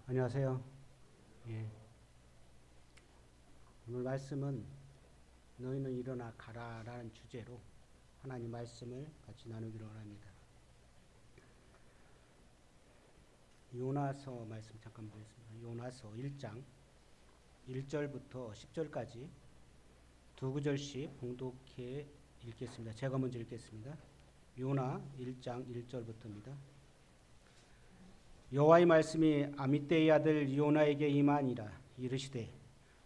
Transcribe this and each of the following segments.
안녕하세요. 예. 오늘 말씀은 너희는 일어나 가라라는 주제로 하나님 말씀을 같이 나누기로 합니다. 요나서 말씀 잠깐 보겠습니다. 요나서 1장 1절부터 10절까지 두 구절씩 봉독해 읽겠습니다. 제가 먼저 읽겠습니다. 요나 1장 1절부터입니다. 여호와의 말씀이 아미떼의 아들 요나에게 임하니라. 이르시되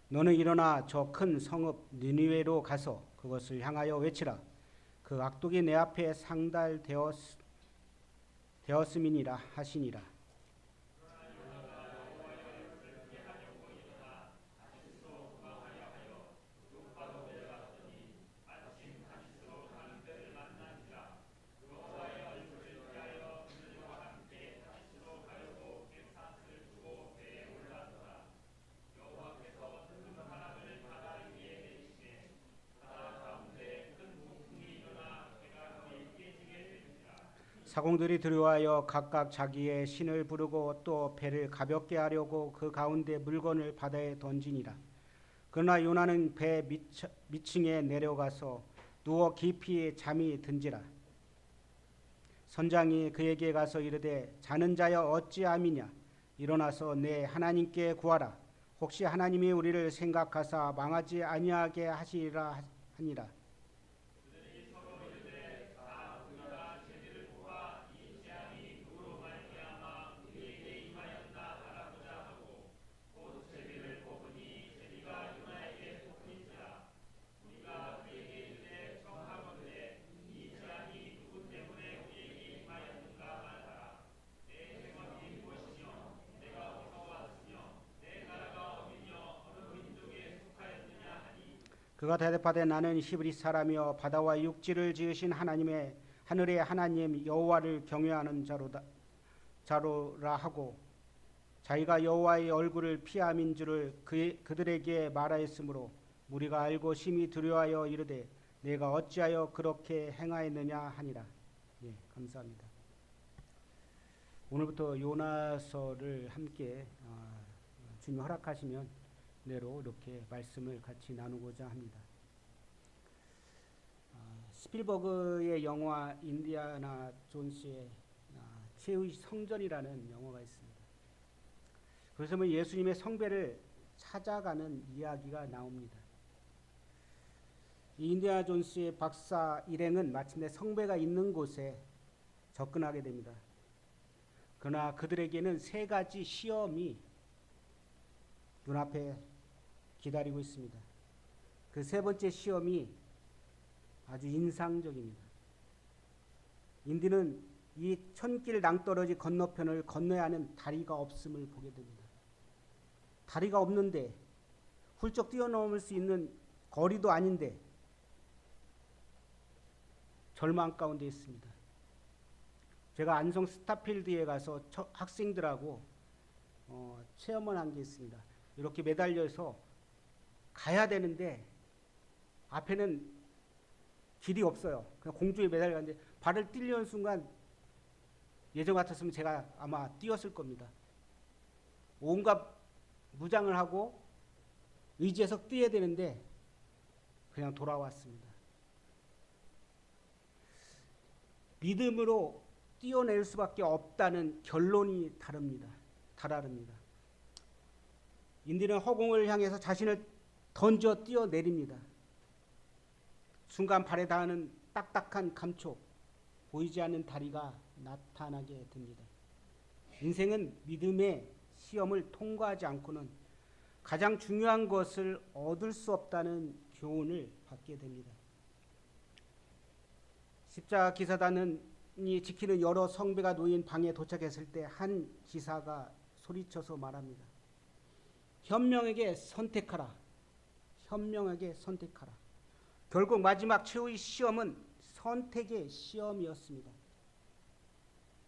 너는 일어나 저 큰 성읍 니느웨로 가서 그것을 향하여 외치라. 그 악독이 내 앞에 상달되었음이니라 하시니라. 사공들이 두려워하여 각각 자기의 신을 부르고 또 배를 가볍게 하려고 그 가운데 물건을 바다에 던지니라. 그러나 요나는 배 밑층에 내려가서 누워 깊이 잠이 든지라. 선장이 그에게 가서 이르되 자는 자여 어찌함이냐. 일어나서 내 하나님께 구하라. 혹시 하나님이 우리를 생각하사 망하지 아니하게 하시리라 하니라. 그가 대답하되 나는 히브리 사람이여 바다와 육지를 지으신 하늘의 하나님 여호와를 경외하는 자로라 하고 자기가 여호와의 얼굴을 피함인 줄을 그들에게 말하였으므로 무리가 알고 심히 두려워하여 이르되 내가 어찌하여 그렇게 행하였느냐 하니라. 예, 감사합니다. 오늘부터 요나서를 함께 주님 허락하시면 내로 이렇게 말씀을 같이 나누고자 합니다. 스필버그의 영화 인디아나 존스의 최후의 성전이라는 영화가 있습니다. 그래서 예수님의 성배를 찾아가는 이야기가 나옵니다. 이 인디아나 존스의 박사 일행은 마침내 성배가 있는 곳에 접근하게 됩니다. 그러나 그들에게는 세 가지 시험이 눈앞에 기다리고 있습니다. 그 세 번째 시험이 아주 인상적입니다. 인디는 이 천길 낭떠러지 건너편을 건너야 하는 다리가 없음을 보게 됩니다. 다리가 없는데 훌쩍 뛰어넘을 수 있는 거리도 아닌데 절망 가운데 있습니다. 제가 안성 스타필드에 가서 학생들하고 체험을 한 게 있습니다. 이렇게 매달려서 가야 되는데 앞에는 길이 없어요. 그냥 공중에 매달렸는데 발을 띄려는 순간 예전 같았으면 제가 아마 뛰었을 겁니다. 온갖 무장을 하고 의지해서 뛰어야 되는데 그냥 돌아왔습니다. 믿음으로 뛰어낼 수밖에 없다는 결론이 다릅니다. 인디는 허공을 향해서 자신을 던져 뛰어내립니다. 순간 발에 닿는 딱딱한 감촉, 보이지 않는 다리가 나타나게 됩니다. 인생은 믿음의 시험을 통과하지 않고는 가장 중요한 것을 얻을 수 없다는 교훈을 받게 됩니다. 십자가 기사단이 지키는 여러 성배가 놓인 방에 도착했을 때 한 기사가 소리쳐서 말합니다. 현명하게 선택하라. 현명하게 선택하라. 결국 마지막 최후의 시험은 선택의 시험이었습니다.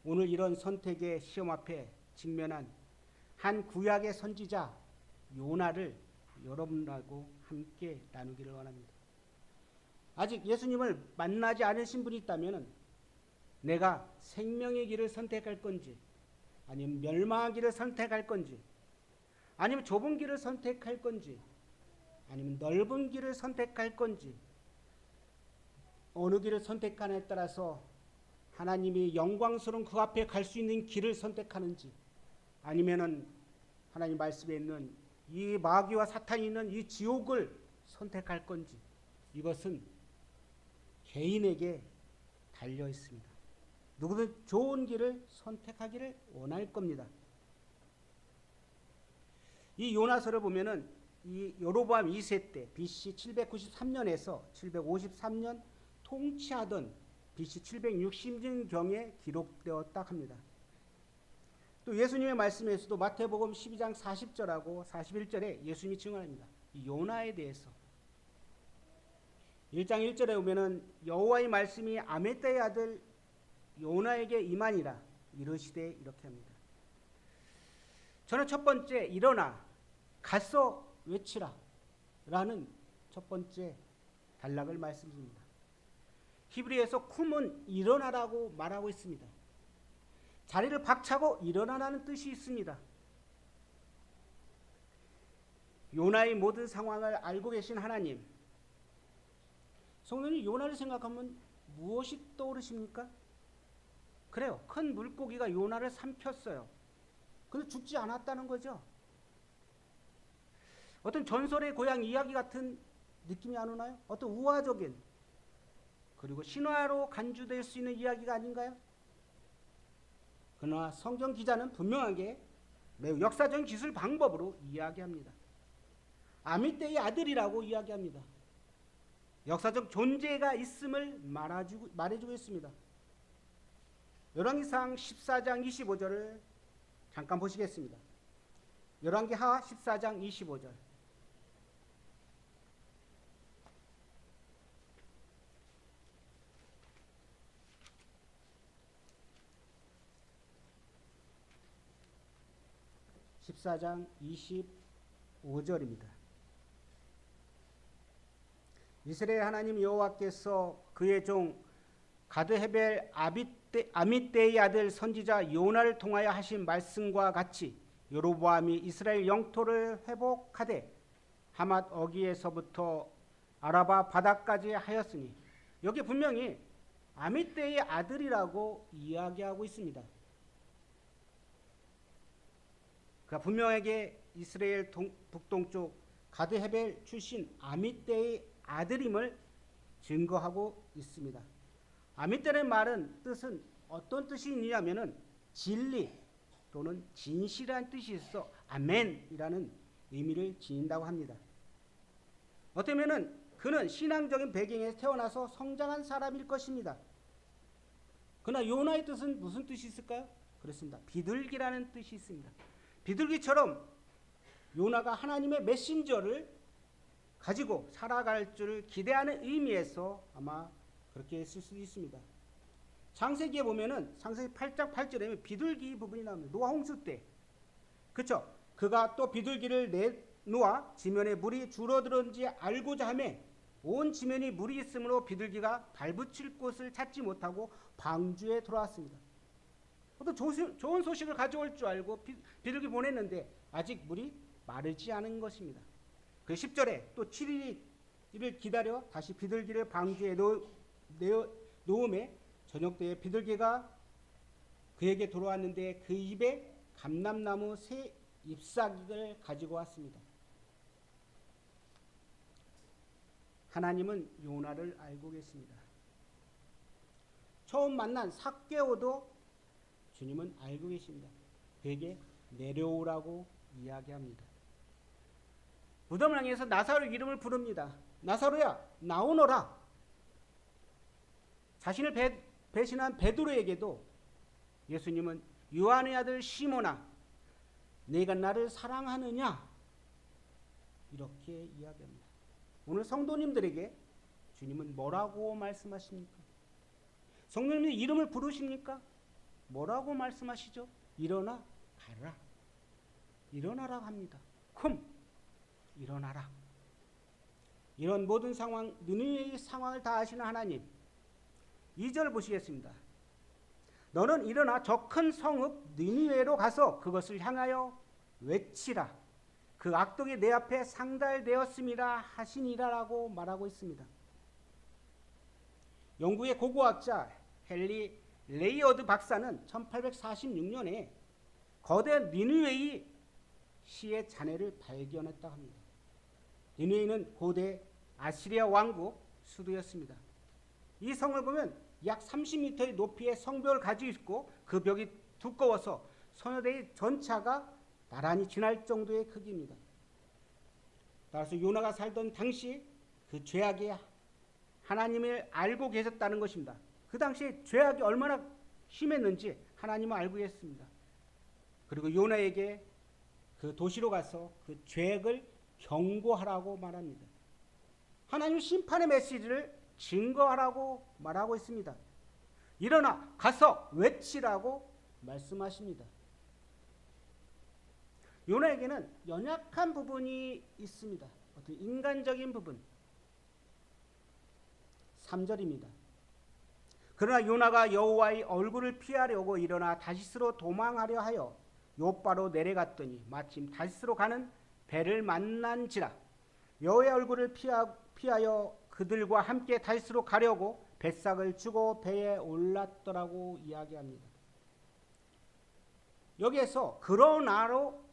오늘 이런 선택의 시험 앞에 직면한 한 구약의 선지자 요나를 여러분하고 함께 나누기를 원합니다. 아직 예수님을 만나지 않으신 분이 있다면 내가 생명의 길을 선택할 건지 아니면 멸망하기를 선택할 건지, 아니면 좁은 길을 선택할 건지, 아니면 넓은 길을 선택할 건지, 어느 길을 선택하냐에 따라서 하나님이 영광스러운 그 앞에 갈 수 있는 길을 선택하는지, 아니면은 하나님 말씀에 있는 이 마귀와 사탄이 있는 이 지옥을 선택할 건지, 이것은 개인에게 달려 있습니다. 누구든 좋은 길을 선택하기를 원할 겁니다. 이 요나서를 보면은 이 여로보암 2세 때 BC 793년에서 753년 통치하던 BC 760년경에 기록되었다 합니다. 또 예수님의 말씀에서도 마태복음 12장 40절하고 41절에 예수님이 증언합니다. 이 요나에 대해서 1장 1절에 보면은 여호와의 말씀이 아미따의 아들 요나에게 임하니라 이르시되 이렇게 합니다. 저는 첫 번째 일어나 가서 외치라 라는 첫 번째 단락을 말씀드립니다. 히브리에서 쿰은 일어나라고 말하고 있습니다. 자리를 박차고 일어나라는 뜻이 있습니다. 요나의 모든 상황을 알고 계신 하나님, 성도님 요나를 생각하면 무엇이 떠오르십니까? 그래요. 큰 물고기가 요나를 삼켰어요. 근데 죽지 않았다는 거죠. 어떤 전설의 고향 이야기 같은 느낌이 안 오나요? 어떤 우화적인 그리고 신화로 간주될 수 있는 이야기가 아닌가요? 그러나 성경 기자는 분명하게 매우 역사적인 기술 방법으로 이야기합니다. 아미떼의 아들이라고 이야기합니다. 역사적 존재가 있음을 말해주고 있습니다. 열왕기상 14장 25절을 잠깐 보시겠습니다. 열왕기하 14장 25절. (14장 25절입니다) 이스라엘 하나님 여호와께서 그의 종 가드헤벨 아미떼의 아들 선지자 요나를 통하여 하신 말씀과 같이 여로보암이 이스라엘 영토를 회복하되 하맛 어귀에서부터 아라바 바다까지 하였으니, 여기 분명히 아미떼의 아들이라고 이야기하고 있습니다. 그러니까 분명하게 이스라엘 북동쪽 가드헤벨 출신 아미떼의 아들임을 증거하고 있습니다. 아미떼라는 말은 뜻은 어떤 뜻이 있냐면은 진리 또는 진실한 뜻이 있어 아멘이라는 의미를 지닌다고 합니다. 어쩌면은 그는 신앙적인 배경에서 태어나서 성장한 사람일 것입니다. 그러나 요나의 뜻은 무슨 뜻이 있을까요? 그렇습니다. 비둘기라는 뜻이 있습니다. 비둘기처럼 요나가 하나님의 메신저를 가지고 살아갈 줄을 기대하는 의미에서 아마 그렇게 쓸 수도 있습니다. 창세기에 보면은 창세기 8장 8절에 비둘기 부분이 나옵니다. 노아 홍수 때. 그렇죠? 그가 또 비둘기를 내놓아 지면에 물이 줄어들었는지 알고자 하며 온 지면이 물이 있으므로 비둘기가 발붙일 곳을 찾지 못하고 방주에 돌아왔습니다. 어떤 좋은 소식을 가져올 줄 알고 비둘기 보냈는데 아직 물이 마르지 않은 것입니다. 그 10절에 또 7일을 기다려 다시 비둘기를 방주에 놓음에 저녁 때에 비둘기가 그에게 돌아왔는데 그 입에 감람나무 새 잎사귀를 가지고 왔습니다. 하나님은 요나를 알고 계십니다. 처음 만난 삭개오도 주님은 알고 계십니다. 그에게 내려오라고 이야기합니다. 무덤을 향해서 나사로 이름을 부릅니다. 나사로야 나오너라. 자신을 배신한 베드로에게도 예수님은 요한의 아들 시몬아 네가 나를 사랑하느냐 이렇게 이야기합니다. 오늘 성도님들에게 주님은 뭐라고 말씀하십니까? 성도님들 이름을 부르십니까? 뭐라고 말씀하시죠? 일어나 가라. 일어나라 합니다. 쿰 일어나라. 이런 모든 상황, 너희의 상황을 다 아시는 하나님. 2절 보시겠습니다. 너는 일어나 저 큰 성읍 니느웨로 가서 그것을 향하여 외치라. 그 악독이 내 앞에 상달되었음이라 하시니라라고 말하고 있습니다. 영국의 고고학자 헨리 레이어드 박사는 1846년에 거대 니느웨이 시의 잔해를 발견했다 합니다. 니느웨이는 고대 아시리아 왕국 수도였습니다. 이 성을 보면 약 30m의 높이의 성벽을 가지고 있고 그 벽이 두꺼워서 소녀대의 전차가 나란히 지날 정도의 크기입니다. 따라서 요나가 살던 당시 그 죄악이 하나님을 알고 계셨다는 것입니다. 그 당시에 죄악이 얼마나 심했는지 하나님은 알고 계셨습니다. 그리고 요나에게 그 도시로 가서 그 죄악을 경고하라고 말합니다. 하나님 심판의 메시지를 증거하라고 말하고 있습니다. 일어나 가서 외치라고 말씀하십니다. 요나에게는 연약한 부분이 있습니다. 어떤 인간적인 부분. 3절입니다. 그러나 요나가 여호와의 얼굴을 피하려고 일어나 다시스로 도망하려 하여 요바로 내려갔더니 마침 다시스로 가는 배를 만난지라. 여호와의 얼굴을 피하여 그들과 함께 다시스로 가려고 뱃삭을 주고 배에 올랐더라고 이야기합니다. 여기에서 그러나로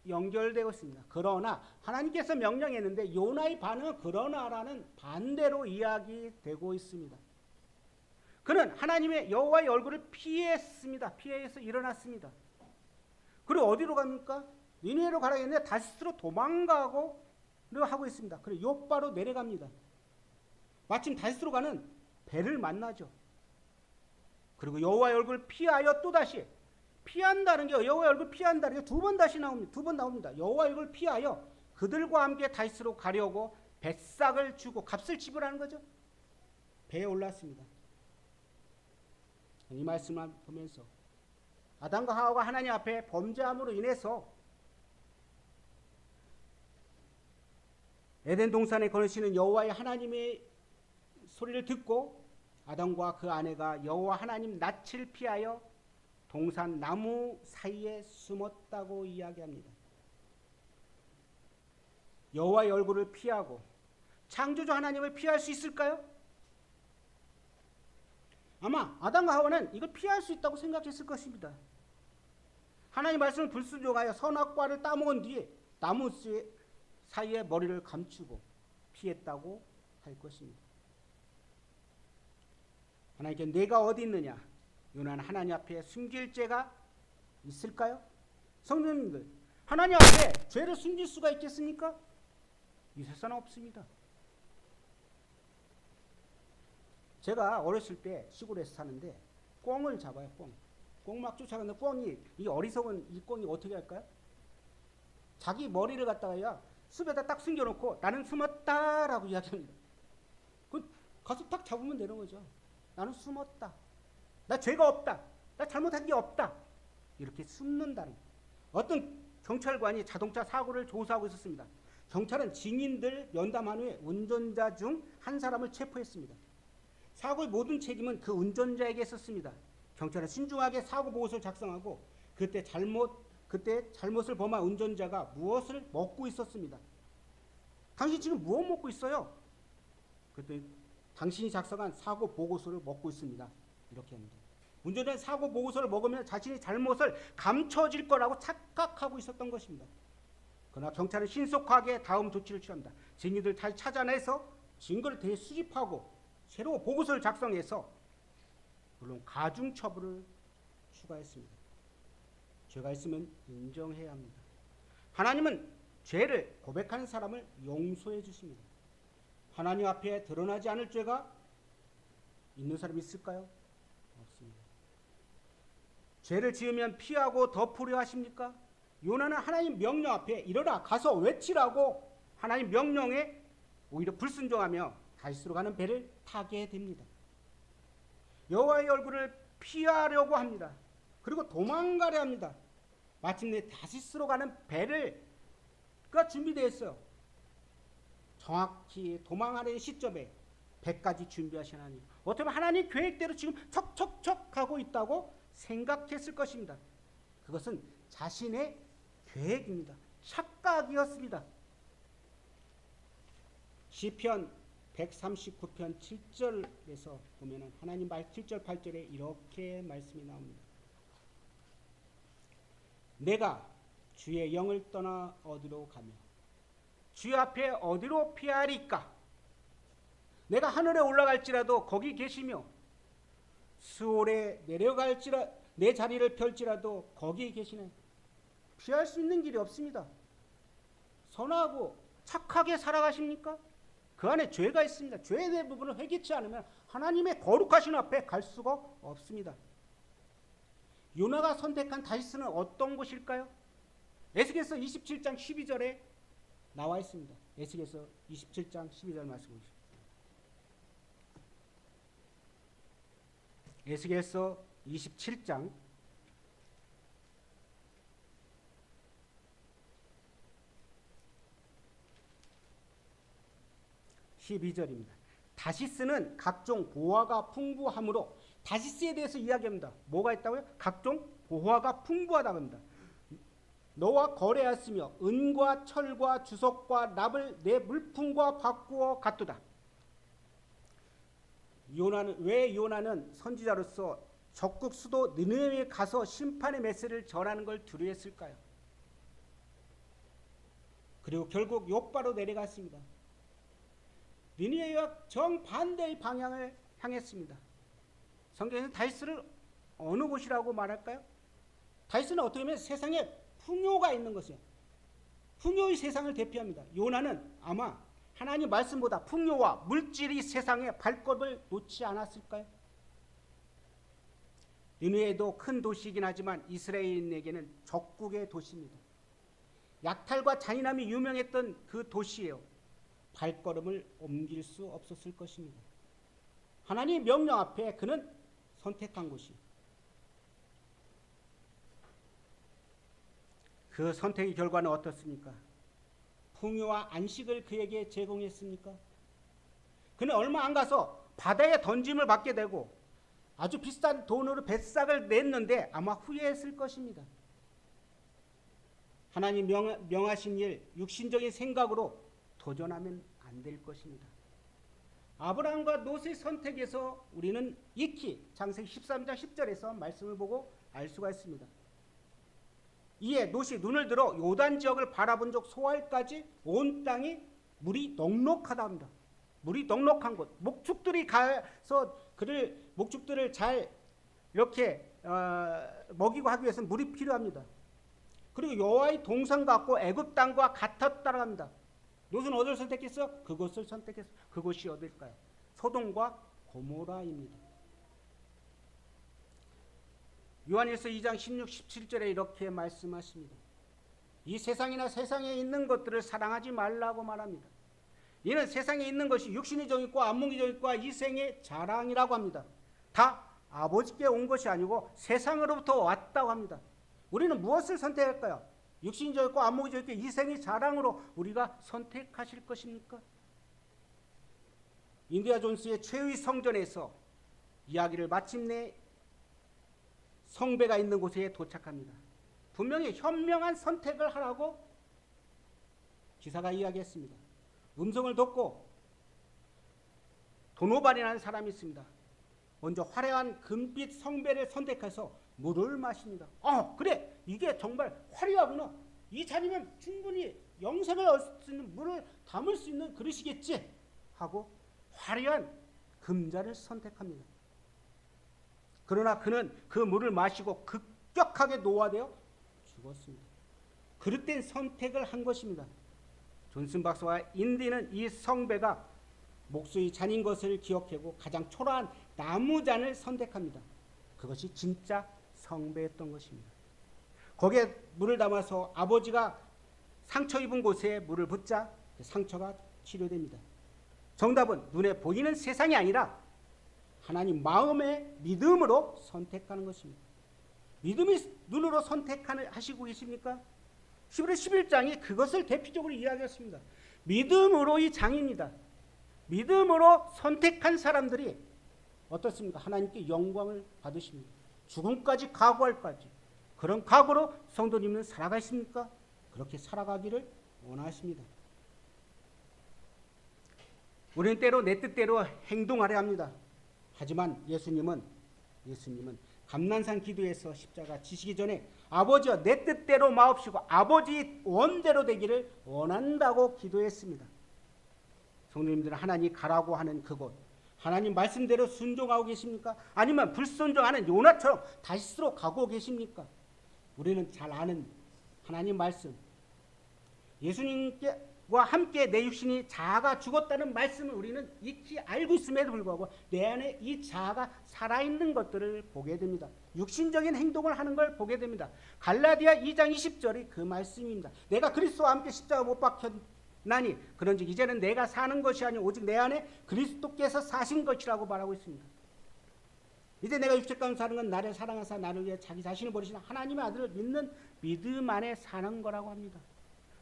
연결되고 있습니다. 그러나 하나님께서 명령했는데 요나의 반응은 그러나라는 반대로 이야기되고 있습니다. 그는 하나님의 여호와의 얼굴을 피했습니다. 피해서 일어났습니다. 그리고 어디로 갑니까? 니느웨로 가라 했는데 다시스로 도망가고 하고 있습니다. 그리고 요바로 내려갑니다. 마침 다시스로 가는 배를 만나죠. 그리고 여호와의 얼굴을 피하여 또다시 피한다는 게 여호와의 얼굴 피한다는 게 두 번 다시 나옵니다. 두 번 나옵니다. 여호와의 얼굴 피하여 그들과 함께 다시스로 가려고 뱃삭을 주고 값을 지불하는 거죠. 배에 올랐습니다. 이 말씀을 보면서 아담과 하와가 하나님 앞에 범죄함으로 인해서 에덴 동산에 거느시는 여호와의 하나님의 소리를 듣고 아담과 그 아내가 여호와 하나님 낯을 피하여 동산 나무 사이에 숨었다고 이야기합니다. 여호와의 얼굴을 피하고 창조주 하나님을 피할 수 있을까요? 아마 아담과 하와는 이걸 피할 수 있다고 생각했을 것입니다. 하나님 말씀을 불순종하여 선악과를 따먹은 뒤에 나무 사이에 머리를 감추고 피했다고 할 것입니다. 하나님께 내가 어디 있느냐? 요나는 하나님 앞에 숨길 죄가 있을까요? 성도님들, 하나님 앞에 죄를 숨길 수가 있겠습니까? 이 세상은 없습니다. 제가 어렸을 때 시골에서 사는데 꿩을 잡아요. 꿩 막 쫓아가는데 꿩이 이 어리석은 이 꿩이 어떻게 할까요? 자기 머리를 갖다가 숲에다 딱 숨겨놓고 나는 숨었다라고 이야기합니다. 그 가서 딱 잡으면 되는 거죠. 나는 숨었다. 나 죄가 없다. 나 잘못한 게 없다. 이렇게 숨는다는. 어떤 경찰관이 자동차 사고를 조사하고 있었습니다. 경찰은 증인들 면담한 후에 운전자 중 한 사람을 체포했습니다. 사고의 모든 책임은 그 운전자에게 있었습니다. 경찰은 신중하게 사고 보고서를 작성하고 그때 잘못을 범한 운전자가 무엇을 먹고 있었습니다. 당신 지금 무엇 먹고 있어요? 그때 당신이 작성한 사고 보고서를 먹고 있습니다. 이렇게 합니다. 운전자는 사고 보고서를 먹으면 자신이 잘못을 감춰질 거라고 착각하고 있었던 것입니다. 그러나 경찰은 신속하게 다음 조치를 취합니다. 증인들 잘 찾아내서 증거를 대수집하고 새로 보고서를 작성해서 물론 가중처벌을 추가했습니다. 죄가 있으면 인정해야 합니다. 하나님은 죄를 고백하는 사람을 용서해 주십니다. 하나님 앞에 드러나지 않을 죄가 있는 사람이 있을까요? 없습니다. 죄를 지으면 피하고 덮으려 하십니까? 요나는 하나님 명령 앞에 일어나 가서 외치라고 하나님 명령에 오히려 불순종하며 다시스로 가는 배를 타게 됩니다. 여호와의 얼굴을 피하려고 합니다. 그리고 도망가려 합니다. 마침내 다시스로 가는 배가 준비되어 있어요. 정확히 도망하는 시점에 배까지 준비하신 하나님. 어쩌면 하나님 계획대로 지금 척척척 가고 있다고 생각했을 것입니다. 그것은 자신의 계획입니다. 착각이었습니다. 시편 139편 7절에서 보면은 하나님 말 7절 8절에 이렇게 말씀이 나옵니다. 내가 주의 영을 떠나 어디로 가며 주 앞에 어디로 피하리까? 내가 하늘에 올라갈지라도 거기 계시며 수월에 내려갈지라 내 자리를 펼지라도 거기 계시네. 피할 수 있는 길이 없습니다. 선하고 착하게 살아가십니까? 그 안에 죄가 있습니다. 죄에 대한 부분을 회개치 않으면 하나님의 거룩하신 앞에 갈 수가 없습니다. 요나가 선택한 다시스는 어떤 곳일까요? 에스겔서 27장 12절에 나와 있습니다. 에스겔서 27장 12절 말씀 보십시오. 에스겔서 27장 12절입니다. 다시스는 각종 보화가 풍부하므로 다시스에 대해서 이야기합니다. 뭐가 있다고요? 각종 보화가 풍부하다고 합니다. 너와 거래하였으며 은과 철과 주석과 납을 내 물품과 바꾸어 갔도다. 왜 요나는 선지자로서 적국 수도 느느웨에 가서 심판의 메시지를 전하는 걸 두려워했을까요? 그리고 결국 욥바로 내려갔습니다. 니느웨와 정반대의 방향을 향했습니다. 성경에서 다시스를 어느 곳이라고 말할까요? 다시스는 어떻게 보면 세상에 풍요가 있는 것이에요. 풍요의 세상을 대표합니다. 요나는 아마 하나님 말씀보다 풍요와 물질이 세상에 발걸음을 놓지 않았을까요? 니느웨도 큰 도시이긴 하지만 이스라엘인에게는 적국의 도시입니다. 약탈과 잔인함이 유명했던 그 도시예요. 발걸음을 옮길 수 없었을 것입니다. 하나님의 명령 앞에 그는 선택한 곳이, 그 선택의 결과는 어떻습니까? 풍요와 안식을 그에게 제공했습니까? 그는 얼마 안 가서 바다에 던짐을 받게 되고 아주 비싼 돈으로 배싹을 냈는데 아마 후회했을 것입니다. 하나님 명하신 일, 육신적인 생각으로 도전하면 안 될 것입니다. 아브라함과 롯의 선택에서 우리는 익히 창세기 13장 10절에서 말씀을 보고 알 수가 있습니다. 이에 롯이 눈을 들어 요단 지역을 바라본 적 소알까지 온 땅이 물이 넉넉하다 합니다. 물이 넉넉한 곳, 목축들이 가서 목축들을 잘 이렇게 먹이고 하기 위해서는 물이 필요합니다. 그리고 여호와의 동상 같고 애굽 땅과 같았다고 합니다. 롯은 어디를 선택했어? 그곳을 선택했어. 그곳이 어딜까요? 소돔과 고모라입니다. 요한일서 2장 16, 17절에 이렇게 말씀하십니다. 이 세상이나 세상에 있는 것들을 사랑하지 말라고 말합니다. 이는 세상에 있는 것이 육신의 정욕과 안목의 정욕과 이 생의 자랑이라고 합니다. 다 아버지께 온 것이 아니고 세상으로부터 왔다고 합니다. 우리는 무엇을 선택할까요? 육신의 정욕과 안목의 정욕과 이 생의 자랑으로 우리가 선택하실 것입니까? 인디아 존스의 최후의 성전에서 이야기를 마침내 성배가 있는 곳에 도착합니다. 분명히 현명한 선택을 하라고 기사가 이야기했습니다. 음성을 듣고 도노발이라는 사람이 있습니다. 먼저 화려한 금빛 성배를 선택해서 물을 마십니다. 그래, 이게 정말 화려하구나. 이 잔이면 충분히 영생을 얻을 수 있는 물을 담을 수 있는 그릇이겠지 하고 화려한 금잔을 선택합니다. 그러나 그는 그 물을 마시고 급격하게 노화되어 죽었습니다. 그릇된 선택을 한 것입니다. 존슨 박사와 인디는 이 성배가 목수의 잔인 것을 기억하고 가장 초라한 나무잔을 선택합니다. 그것이 진짜 성배였던 것입니다. 거기에 물을 담아서 아버지가 상처 입은 곳에 물을 붓자 상처가 치료됩니다. 정답은 눈에 보이는 세상이 아니라 하나님 마음의 믿음으로 선택하는 것입니다. 믿음이 눈으로 선택하시고 계십니까? 히브리 11장이 그것을 대표적으로 이야기했습니다. 믿음으로의 장입니다. 믿음으로 선택한 사람들이 어떻습니까? 하나님께 영광을 받으십니다. 죽음까지 각오할까지 그런 각오로 성도님은 살아가십니까? 그렇게 살아가기를 원하십니다. 우리는 때로 내 뜻대로 행동하려 합니다. 하지만 예수님은 감난산 기도에서 십자가 지시기 전에 아버지여 내 뜻대로 마옵시고 아버지 원대로 되기를 원한다고 기도했습니다. 성도님들은 하나님 가라고 하는 그곳, 하나님 말씀대로 순종하고 계십니까? 아니면 불순종하는 요나처럼 다시스로 가고 계십니까? 우리는 잘 아는 하나님 말씀, 예수님과 함께 내 육신이 자아가 죽었다는 말씀을 우리는 익히 알고 있음에도 불구하고 내 안에 이 자아가 살아있는 것들을 보게 됩니다. 육신적인 행동을 하는 걸 보게 됩니다. 갈라디아 2장 20절이 그 말씀입니다. 내가 그리스도와 함께 십자가 못 박혔나니 그런즉 이제는 내가 사는 것이 아니오 오직 내 안에 그리스도께서 사신 것이라고 말하고 있습니다. 이제 내가 육체 가운데 사는 건 나를 사랑하사 나를 위해 자기 자신을 버리신 하나님의 아들을 믿는 믿음 안에 사는 거라고 합니다.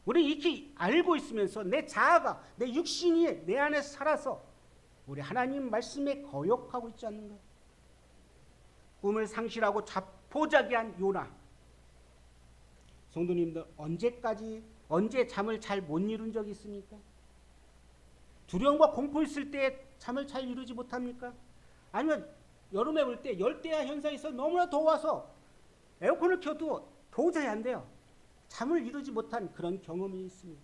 우리 익히 알고 있으면서 내 자아가 내 육신이 내 안에 살아서 우리 하나님 말씀에 거역하고 있지 않는가? 꿈을 상실하고 자포자기한 요나. 성도님들 언제 잠을 잘 못 이룬 적이 있습니까? 두려움과 공포 있을 때 잠을 잘 이루지 못합니까? 아니면 여름에 올 때 열대야 현상이 있어 너무나 더워서 에어컨을 켜도 도저히 안 돼요. 잠을 이루지 못한 그런 경험이 있습니다.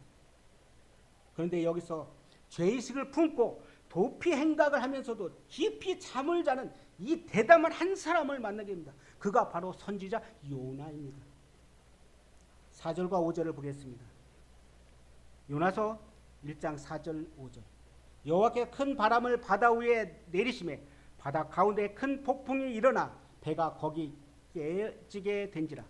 그런데 여기서 죄의식을 품고 도피 행각을 하면서도 깊이 잠을 자는 이 대담한 한 사람을 만나게 됩니다. 그가 바로 선지자 요나입니다. 4절과 5절을 보겠습니다. 요나서 1장 4절 5절. 여호와께서 큰 바람을 바다 위에 내리심에 바다 가운데 큰 폭풍이 일어나 배가 거기 깨지게 된지라.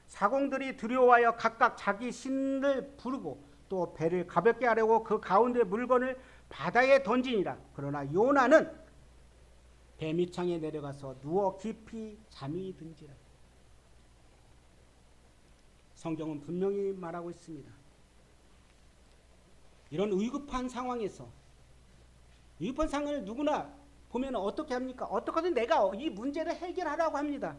사공들이 두려워하여 각각 자기 신을 부르고 또 배를 가볍게 하려고 그 가운데 물건을 바다에 던지니라. 그러나 요나는 배 밑창에 내려가서 누워 깊이 잠이 든지라. 성경은 분명히 말하고 있습니다. 이런 위급한 상황에서 위급한 상황을 누구나 보면 어떻게 합니까? 어떻게든 내가 이 문제를 해결하라고 합니다.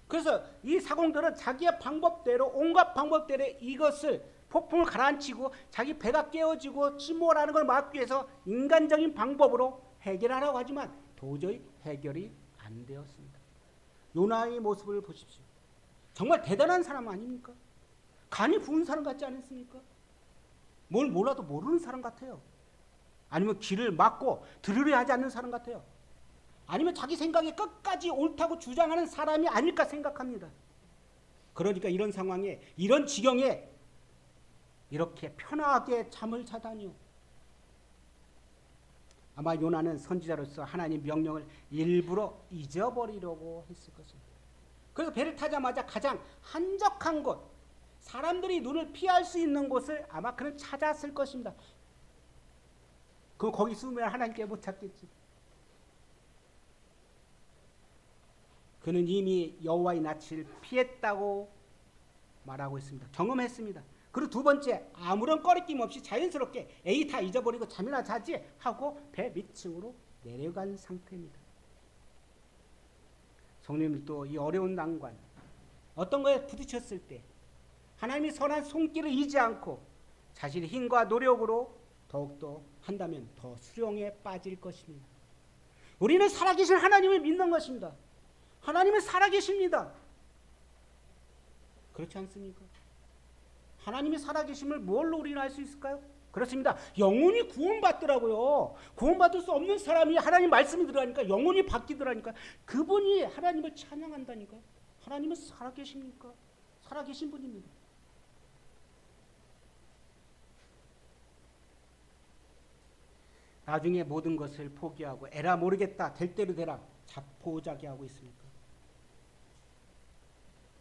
그래서 이 사공들은 자기의 방법대로 온갖 방법대로 이것을 폭풍을 가라앉히고 자기 배가 깨어지고 침몰하는 걸 막기 위해서 인간적인 방법으로 해결하라고 하지만 도저히 해결이 안 되었습니다. 요나의 모습을 보십시오. 정말 대단한 사람 아닙니까? 간이 부은 사람 같지 않습니까? 뭘 몰라도 모르는 사람 같아요. 아니면 길을 막고 들으려 하지 않는 사람 같아요. 아니면 자기 생각이 끝까지 옳다고 주장하는 사람이 아닐까 생각합니다. 그러니까 이런 상황에 이런 지경에 이렇게 편하게 잠을 자다니요. 아마 요나는 선지자로서 하나님 명령을 일부러 잊어버리려고 했을 것입니다. 그래서 배를 타자마자 가장 한적한 곳, 사람들이 눈을 피할 수 있는 곳을 아마 그는 찾았을 것입니다. 거기 숨으면 하나님께 못 찾겠지. 그는 이미 여호와의 낯을 피했다고 말하고 있습니다. 경험했습니다. 그리고 두 번째, 아무런 꺼리낌 없이 자연스럽게 에이 다 잊어버리고 잠이나 자지 하고 배 밑층으로 내려간 상태입니다. 성령님도 이 어려운 난관, 어떤 거에 부딪혔을 때 하나님이 선한 손길을 잊지 않고 자신의 힘과 노력으로 더욱더 한다면 더 수렁에 빠질 것입니다. 우리는 살아계신 하나님을 믿는 것입니다. 하나님은 살아계십니다. 그렇지 않습니까? 하나님이 살아계심을 뭘로 우리는 알 수 있을까요? 그렇습니다. 영혼이 구원받더라고요. 구원받을 수 없는 사람이 하나님 말씀이 들어가니까 영혼이 바뀌더라니까. 그분이 하나님을 찬양한다니까. 하나님은 살아계십니까? 살아계신 분입니다. 나중에 모든 것을 포기하고 에라 모르겠다 될 대로 되라 자포자기하고 있습니까?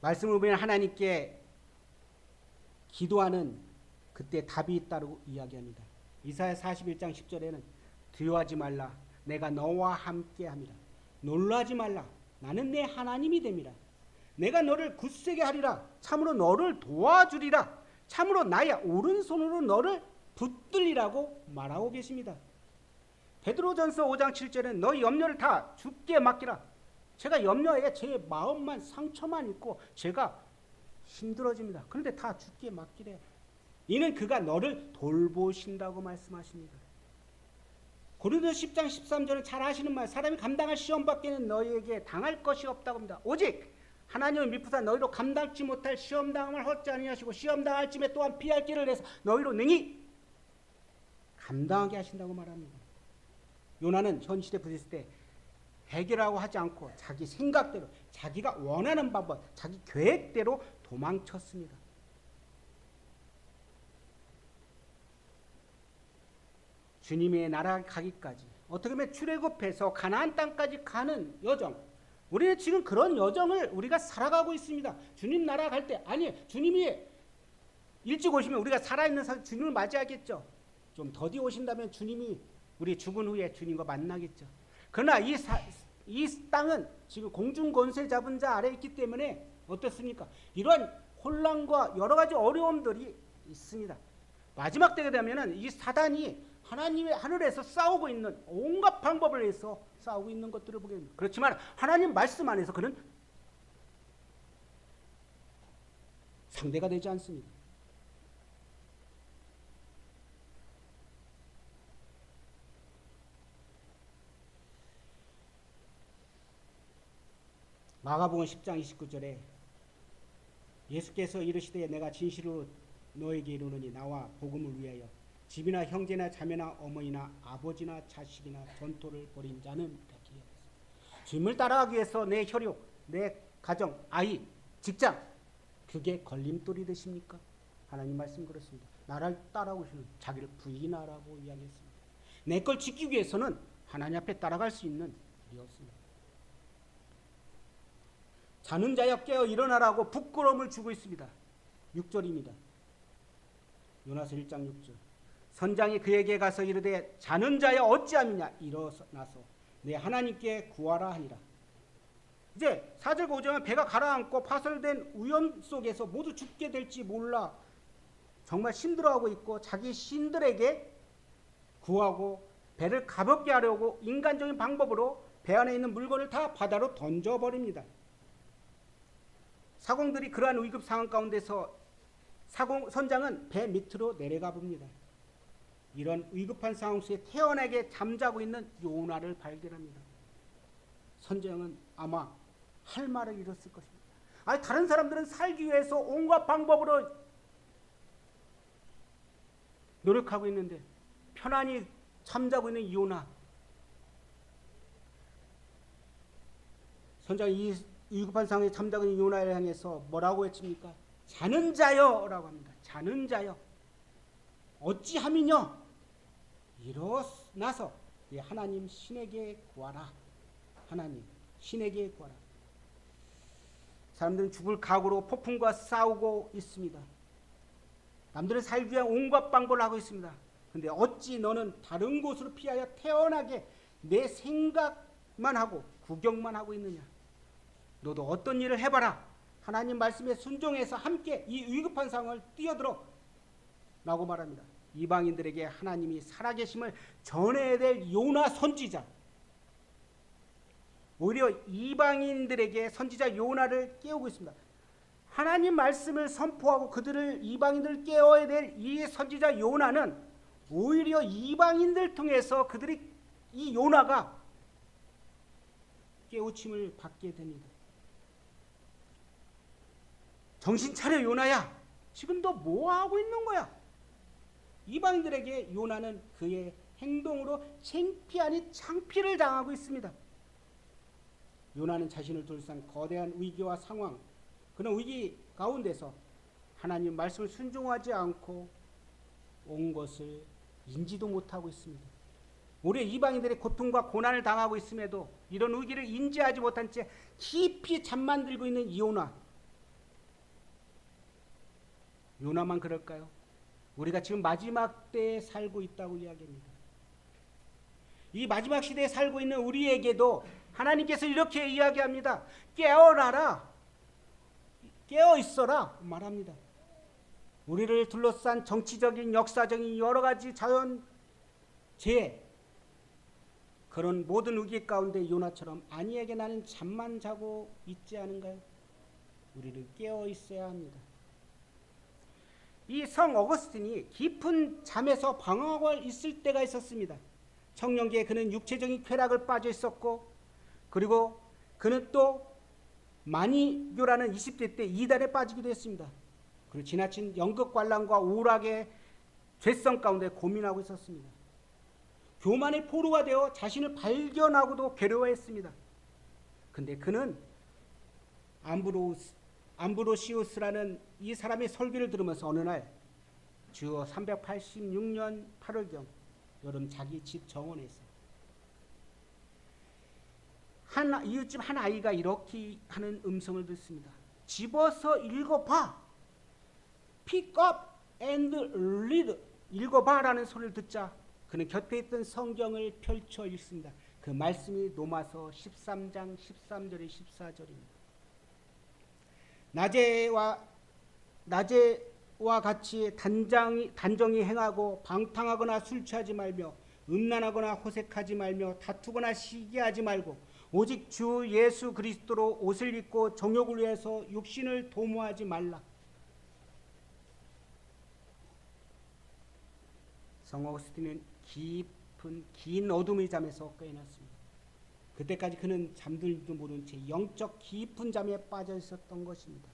말씀을 보면 하나님께 기도하는 그때 답이 있다고 이야기합니다. 이사야 41장 10절에는 두려워하지 말라 내가 너와 함께함이라 놀라지 말라 나는 내 하나님이 됨이라 내가 너를 굳세게 하리라 참으로 너를 도와주리라 참으로 나의 오른손으로 너를 붙들리라고 말하고 계십니다. 베드로전서 5장 7절에 너희 염려를 다 주께 맡기라. 제가 염려해 제 마음만 상처만 있고 제가 힘들어집니다. 그런데 다 주께 맡기래. 이는 그가 너를 돌보신다고 말씀하십니다. 고린도서 10장 13절은 잘 아시는 말, 사람이 감당할 시험 밖에는 너희에게 당할 것이 없다고 합니다. 오직 하나님은 미쁘사 너희로 감당치 못할 시험 당함을 헛지 아니하시고 시험 당할 쯤에 또한 피할 길을 내서 너희로 능히 감당하게 하신다고 말합니다. 요나는 현실에 부딪힐 때 해결하고 하지 않고 자기 생각대로, 자기가 원하는 방법, 자기 계획대로 도망쳤습니다. 주님의 나라 가기까지, 어떻게 보면 출애굽해서 가나안 땅까지 가는 여정, 우리는 지금 그런 여정을 우리가 살아가고 있습니다. 주님 나라 갈 때, 아니 주님이 일찍 오시면 우리가 살아있는 주님을 맞이하겠죠. 좀 더디 오신다면 주님이 우리 죽은 후에 주님과 만나겠죠. 그러나 이 땅은 지금 공중 권세 잡은 자 아래에 있기 때문에 어떻습니까? 이러한 혼란과 여러 가지 어려움들이 있습니다. 마지막 때가 되면은 이 사단이 하나님의 하늘에서 싸우고 있는 온갖 방법을 해서 싸우고 있는 것들을 보게 됩니다. 그렇지만 하나님 말씀 안에서 그는 상대가 되지 않습니다. 마가복음 10장 29절에 예수께서 이르시되 내가 진실로 너에게 이르노니 나와 복음을 위하여 집이나 형제나 자매나 어머니나 아버지나 자식이나 전토를 벌인 자는 백해야. 주님을 따라가기 위해서 내 혈육, 내 가정, 아이, 직장, 그게 걸림돌이 되십니까? 하나님 말씀 그렇습니다. 나를 따라오시는 자기를 부인하라고 이야기했습니다. 내 걸 지키기 위해서는 하나님 앞에 따라갈 수 있는 일이 없습니다. 자는 자여 깨어 일어나라고 부끄러움을 주고 있습니다. 6절입니다. 요나서 1장 6절. 선장이 그에게 가서 이르되 자는 자여 어찌함이냐, 일어나서 내 하나님께 구하라 하니라. 이제 4절 5절은 배가 가라앉고 파설된 우연 속에서 모두 죽게 될지 몰라 정말 힘들어하고 있고 자기 신들에게 구하고 배를 가볍게 하려고 인간적인 방법으로 배 안에 있는 물건을 다 바다로 던져버립니다. 사공들이 그러한 위급 상황 가운데서 선장은 배 밑으로 내려가 봅니다. 이런 위급한 상황 속에 태연하게 잠자고 있는 요나를 발견합니다. 선장은 아마 할 말을 잃었을 것입니다. 아니, 다른 사람들은 살기 위해서 온갖 방법으로 노력하고 있는데 편안히 잠자고 있는 요나. 선장이 이 위급한 상황에 잠자고 있는 요나를 향해서 뭐라고 외칩니까? 자는 자여 라고 합니다. 자는 자여 어찌함이뇨? 일어나서 하나님 신에게 구하라. 하나님 신에게 구하라. 사람들은 죽을 각오로 폭풍과 싸우고 있습니다. 남들은 살기 위한 온갖 방법을 하고 있습니다. 그런데 어찌 너는 다른 곳으로 피하여 태연하게 내 생각만 하고 구경만 하고 있느냐? 너도 어떤 일을 해봐라. 하나님 말씀에 순종해서 함께 이 위급한 상황을 뛰어들어 라고 말합니다. 이방인들에게 하나님이 살아계심을 전해야 될 요나 선지자, 오히려 이방인들에게 선지자 요나를 깨우고 있습니다. 하나님 말씀을 선포하고 그들을 이방인들을 깨워야 될 이 선지자 요나는 오히려 이방인들 통해서 그들이 이 요나가 깨우침을 받게 됩니다. 정신 차려 요나야. 지금 너 뭐 하고 있는 거야? 이방인들에게 요나는 그의 행동으로 창피하니 창피를 당하고 있습니다. 요나는 자신을 둘러싼 거대한 위기와 상황, 그런 위기 가운데서 하나님 말씀을 순종하지 않고 온 것을 인지도 못하고 있습니다. 우리 이방인들의 고통과 고난을 당하고 있음에도 이런 위기를 인지하지 못한 채 깊이 잠만 들고 있는 이 요나만 그럴까요? 우리가 지금 마지막 때에 살고 있다고 이야기합니다. 이 마지막 시대에 살고 있는 우리에게도 하나님께서 이렇게 이야기합니다. 깨어나라, 깨어 있어라 말합니다. 우리를 둘러싼 정치적인, 역사적인 여러 가지 자연 재해, 그런 모든 위기 가운데 요나처럼 아니에게 나는 잠만 자고 있지 않은가요? 우리는 깨어 있어야 합니다. 이 성 어거스틴이 깊은 잠에서 방황하고 있을 때가 있었습니다. 청년기에 그는 육체적인 쾌락을 빠져 있었고, 그리고 그는 또 마니교라는 20대 때 이단에 빠지기도 했습니다. 그리고 지나친 연극 관람과 오락의 죄성 가운데 고민하고 있었습니다. 교만의 포로가 되어 자신을 발견하고도 괴로워했습니다. 근데 그는 암브로시우스라는 이 사람의 설교를 들으면서 어느 날 주어 386년 8월경 여름 자기 집 정원에서 이웃집 한 아이가 이렇게 하는 음성을 듣습니다. 집어서 읽어봐. Pick up and read. 읽어봐라는 소리를 듣자 그는 곁에 있던 성경을 펼쳐 읽습니다. 그 말씀이 로마서 13장 13절에 14절입니다. 낮에와 같이 단정히 행하고 방탕하거나 술 취하지 말며 음란하거나 호색하지 말며 다투거나 시기하지 말고 오직 주 예수 그리스도로 옷을 입고 정욕을 위해서 육신을 도모하지 말라. 성 어거스틴은 긴 어둠의 잠에서 깨어났습니다. 그때까지 그는 잠들지도 모른 채 영적 깊은 잠에 빠져 있었던 것입니다.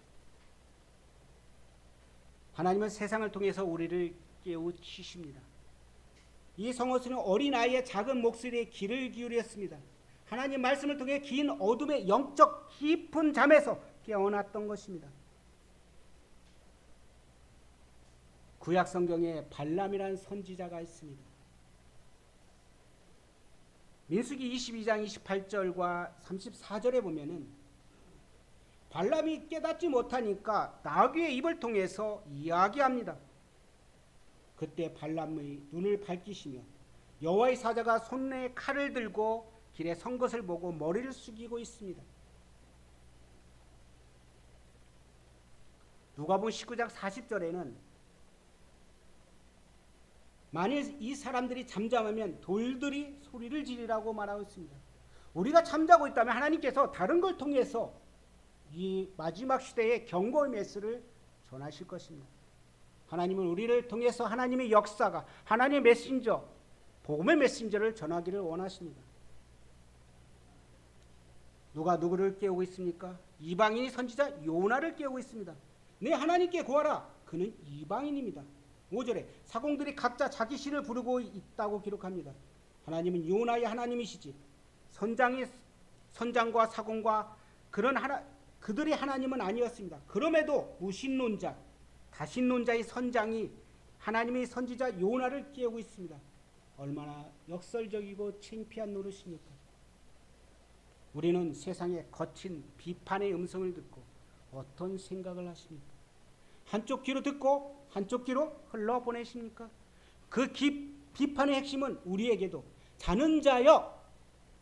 하나님은 세상을 통해서 우리를 깨우치십니다. 이 성 어거스틴은 어린아이의 작은 목소리에 귀를 기울였습니다. 하나님 말씀을 통해 긴 어둠의 영적 깊은 잠에서 깨어났던 것입니다. 구약 성경에 발람이라는 선지자가 있습니다. 민수기 22장 28절과 34절에 보면은 발람이 깨닫지 못하니까 나귀의 입을 통해서 이야기합니다. 그때 발람의 눈을 밝히시며 여호와의 사자가 손에 칼을 들고 길에 선 것을 보고 머리를 숙이고 있습니다. 누가복음 19장 40절에는 만일 이 사람들이 잠잠하면 돌들이 소리를 지르라고 말하고 있습니다. 우리가 잠자고 있다면 하나님께서 다른 걸 통해서 이 마지막 시대의 경고의 메시지를 전하실 것입니다. 하나님은 우리를 통해서 하나님의 역사가 하나님의 메신저, 복음의 메신저를 전하기를 원하십니다. 누가 누구를 깨우고 있습니까? 이방인이 선지자 요나를 깨우고 있습니다. 내 하나님께 구하라. 그는 이방인입니다. 5절에 사공들이 각자 자기 신을 부르고 있다고 기록합니다. 하나님은 요나의 하나님이시지 선장과 사공과 그들의 하나님은 아니었습니다. 그럼에도 무신론자, 다신론자의 선장이 하나님의 선지자 요나를 깨우고 있습니다. 얼마나 역설적이고 창피한 노릇입니까? 우리는 세상의 거친 비판의 음성을 듣고 어떤 생각을 하십니까? 한쪽 귀로 듣고 한쪽 귀로 흘러보내십니까? 그 비판의 핵심은 우리에게도 자는 자여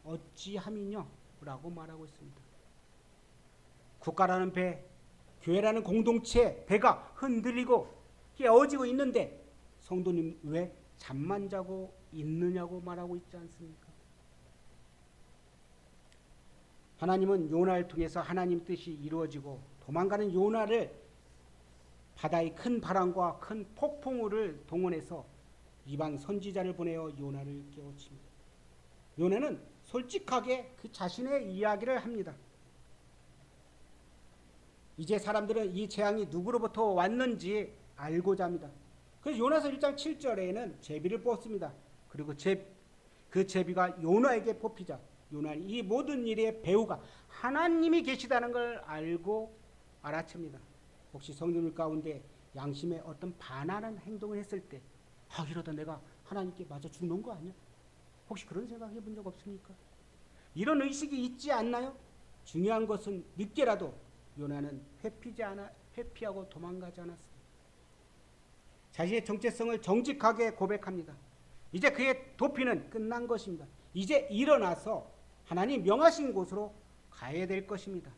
어찌함이뇨? 라고 말하고 있습니다. 국가라는 배, 교회라는 공동체 배가 흔들리고 깨어지고 있는데 성도님 왜 잠만 자고 있느냐고 말하고 있지 않습니까? 하나님은 요나를 통해서 하나님 뜻이 이루어지고 도망가는 요나를 바다의 큰 바람과 큰 폭풍우를 동원해서 이방 선지자를 보내어 요나를 깨우칩니다. 요나는 솔직하게 그 자신의 이야기를 합니다. 이제 사람들은 이 재앙이 누구로부터 왔는지 알고자 합니다. 그래서 요나서 1장 7절에는 제비를 뽑습니다. 그리고 그 제비가 요나에게 뽑히자 요나는 이 모든 일의 배후가 하나님이 계시다는 걸 알고 알아챕니다. 혹시 성도들 가운데 양심에 어떤 반하는 행동을 했을 때 이러다 내가 하나님께 맞아 죽는 거 아니야? 혹시 그런 생각 해본 적 없습니까? 이런 의식이 있지 않나요? 중요한 것은 늦게라도 요나는 회피하고 도망가지 않았습니다. 자신의 정체성을 정직하게 고백합니다. 이제 그의 도피는 끝난 것입니다. 이제 일어나서 하나님 명하신 곳으로 가야 될 것입니다.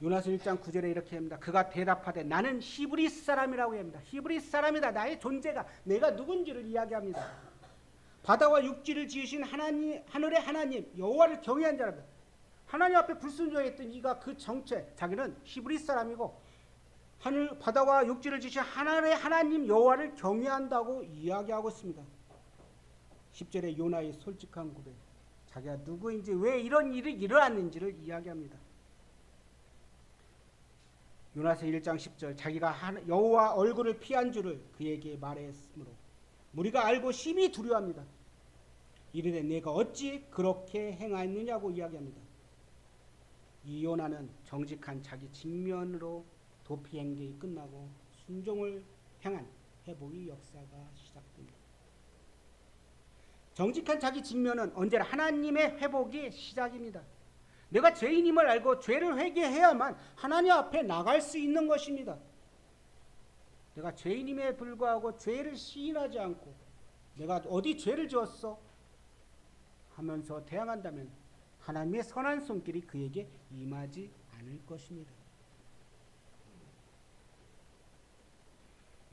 요나서 1장 9절에 이렇게 합니다. 그가 대답하되 나는 히브리 사람이라고 합니다. 히브리 사람이다. 나의 존재가 내가 누군지를 이야기합니다. 바다와 육지를 지으신 하나님, 하늘의 하나님 여호와를 경외한 자랍니다. 하나님 앞에 불순종했던 이가 그 정체, 자기는 히브리 사람이고 하늘 바다와 육지를 지으신 하늘의 하나님 여호와를 경외한다고 이야기하고 있습니다. 10절에 요나의 솔직한 고백, 자기가 누구인지 왜 이런 일이 일어났는지를 이야기합니다. 요나서 1장 10절, 자기가 여호와 얼굴을 피한 줄을 그에게 말했으므로 무리가 알고 심히 두려워합니다. 이르되 내가 어찌 그렇게 행하였느냐고 이야기합니다. 이 요나는 정직한 자기 직면으로 도피 행동이 끝나고 순종을 향한 회복의 역사가 시작됩니다. 정직한 자기 직면은 언제나 하나님의 회복의 시작입니다. 내가 죄인임을 알고 죄를 회개해야만 하나님 앞에 나갈 수 있는 것입니다. 내가 죄인임에 불구하고 죄를 시인하지 않고 내가 어디 죄를 지었어? 하면서 대항한다면 하나님의 선한 손길이 그에게 임하지 않을 것입니다.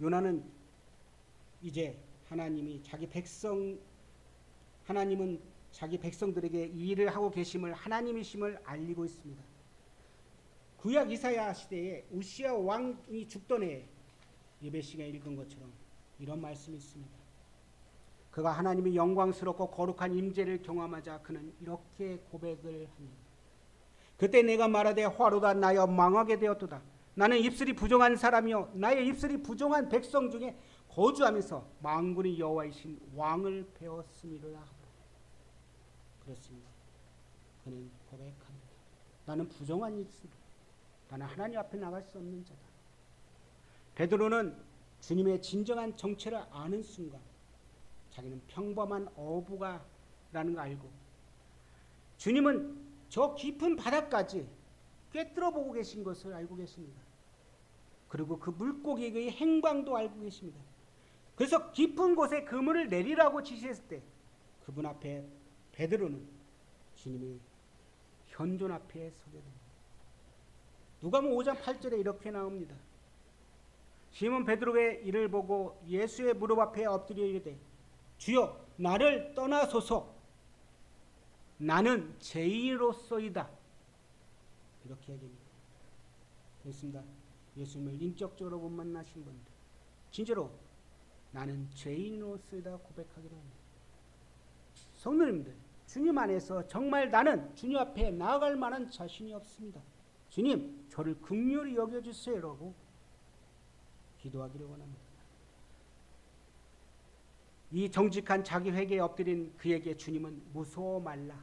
요나는 이제 하나님은 자기 백성들에게 이 일을 하고 계심을 하나님이심을 알리고 있습니다. 구약 이사야 시대에 우시야 왕이 죽던 해에 예배 시간에 읽은 것처럼 이런 말씀이 있습니다. 그가 하나님의 영광스럽고 거룩한 임재를 경험하자 그는 이렇게 고백을 합니다. 그때 내가 말하되 화로다 나여 망하게 되었도다. 나는 입술이 부정한 사람이요 나의 입술이 부정한 백성 중에 거주하면서 만군의 여호와이신 왕을 배웠음이로다. 그렇습니다. 그는 고백합니다. 나는 부정한 입술, 나는 하나님 앞에 나갈 수 없는 자다. 베드로는 주님의 진정한 정체를 아는 순간 자기는 평범한 어부가라는 걸 알고 주님은 저 깊은 바다까지 꿰뚫어 보고 계신 것을 알고 계십니다. 그리고 그 물고기의 행방도 알고 계십니다. 그래서 깊은 곳에 그물을 내리라고 지시했을 때 그분 앞에 베드로는 주님의 현존 앞에 서게 됩니다. 누가복음 5장 8절에 이렇게 나옵니다. 시몬 베드로의 이를 보고 예수의 무릎 앞에 엎드려 이르되 주여 나를 떠나소서 나는 죄인으로소이다. 이렇게 얘기합니다. 그렇습니다. 예수님을 인격적으로 못 만나신 분들 진짜로 나는 죄인으로소이다 고백하기로 합니다. 성도님들, 주님 안에서 정말 나는 주님 앞에 나아갈 만한 자신이 없습니다. 주님 저를 긍휼히 여겨주세요라고 기도하기를 원합니다. 이 정직한 자기 회개에 엎드린 그에게 주님은 무서워 말라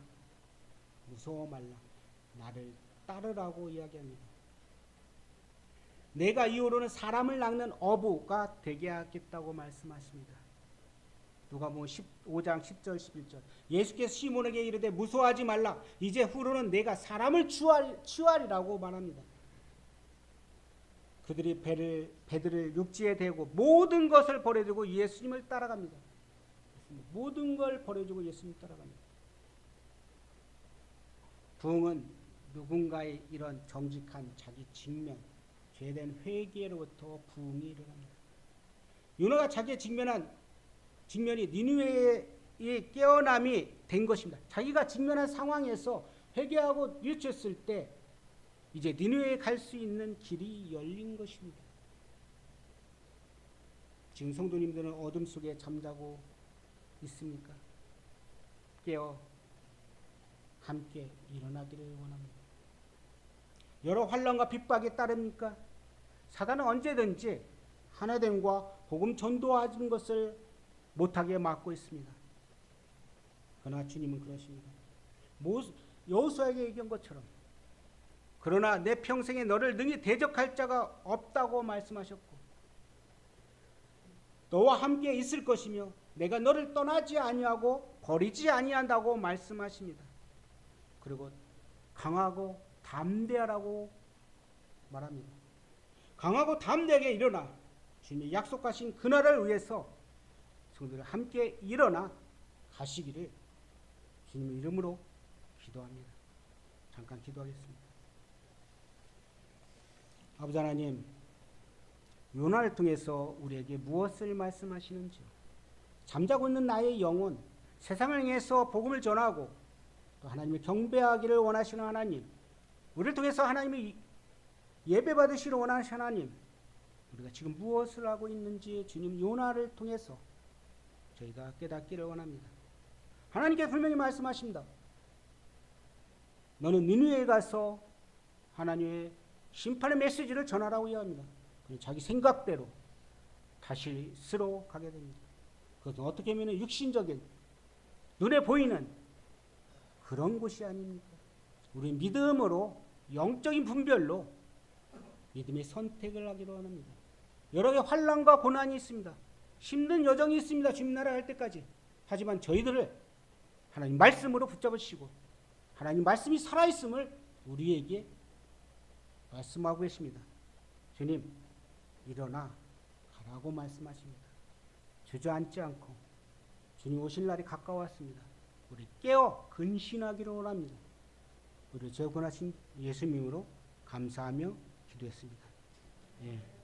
나를 따르라고 이야기합니다. 내가 이후로는 사람을 낚는 어부가 되게 하겠다고 말씀하십니다. 누가복음 5장 10절 11절 예수께서 시몬에게 이르되 무서워하지 말라 이제 후로는 내가 사람을 취하리라고 말합니다. 그들이 배들을 육지에 대고 모든 것을 버려두고 예수님을 따라갑니다. 모든 걸 버려두고 예수님을 따라갑니다. 부흥은 누군가의 이런 정직한 자기 직면, 죄된 회개로부터 부흥이 일어납니다. 요나가 자기의 직면이 니느웨의 깨어남이 된 것입니다. 자기가 직면한 상황에서 회개하고 뉘우쳤을 때 이제 니느웨에 갈 수 있는 길이 열린 것입니다. 지금 성도님들은 어둠 속에 잠자고 있습니까? 깨어 함께 일어나기를 원합니다. 여러 환난과 핍박에 따릅니까? 사단은 언제든지 하나됨과 복음 전도하는 것을 못하게 막고 있습니다. 그러나 주님은 그러십니다. 여호수아에게 얘기한 것처럼 그러나 내 평생에 너를 능히 대적할 자가 없다고 말씀하셨고 너와 함께 있을 것이며 내가 너를 떠나지 아니하고 버리지 아니한다고 말씀하십니다. 그리고 강하고 담대하라고 말합니다. 강하고 담대하게 일어나 주님이 약속하신 그날을 위해서 성도들 함께 일어나 가시기를 주님의 이름으로 기도합니다. 잠깐 기도하겠습니다. 아버지 하나님, 요나를 통해서 우리에게 무엇을 말씀하시는지요? 잠자고 있는 나의 영혼, 세상을 향해서 복음을 전하고 또 하나님을 경배하기를 원하시는 하나님, 우리를 통해서 하나님의 예배 받으시를 원하시는 하나님, 우리가 지금 무엇을 하고 있는지 주님 요나를 통해서 저희가 깨닫기를 원합니다. 하나님께서 분명히 말씀하십니다. 너는 니느웨에 가서 하나님의 심판의 메시지를 전하라고 이야기합니다. 자기 생각대로 다시스로 가게 됩니다. 그것은 어떻게 보면 육신적인 눈에 보이는 그런 곳이 아닙니까? 우리 믿음으로 영적인 분별로 믿음의 선택을 하기로 합니다. 여러 개의 환난과 고난이 있습니다. 힘든 여정이 있습니다. 주님 나라 할 때까지. 하지만 저희들을 하나님 말씀으로 붙잡으시고 하나님 말씀이 살아있음을 우리에게 말씀하고 계십니다. 주님 일어나 가라고 말씀하십니다. 주저앉지 않고 주님 오실 날이 가까웠습니다. 우리 깨어 근신하기를 원합니다. 우리 재구원하신 예수님으로 감사하며 기도했습니다. 예.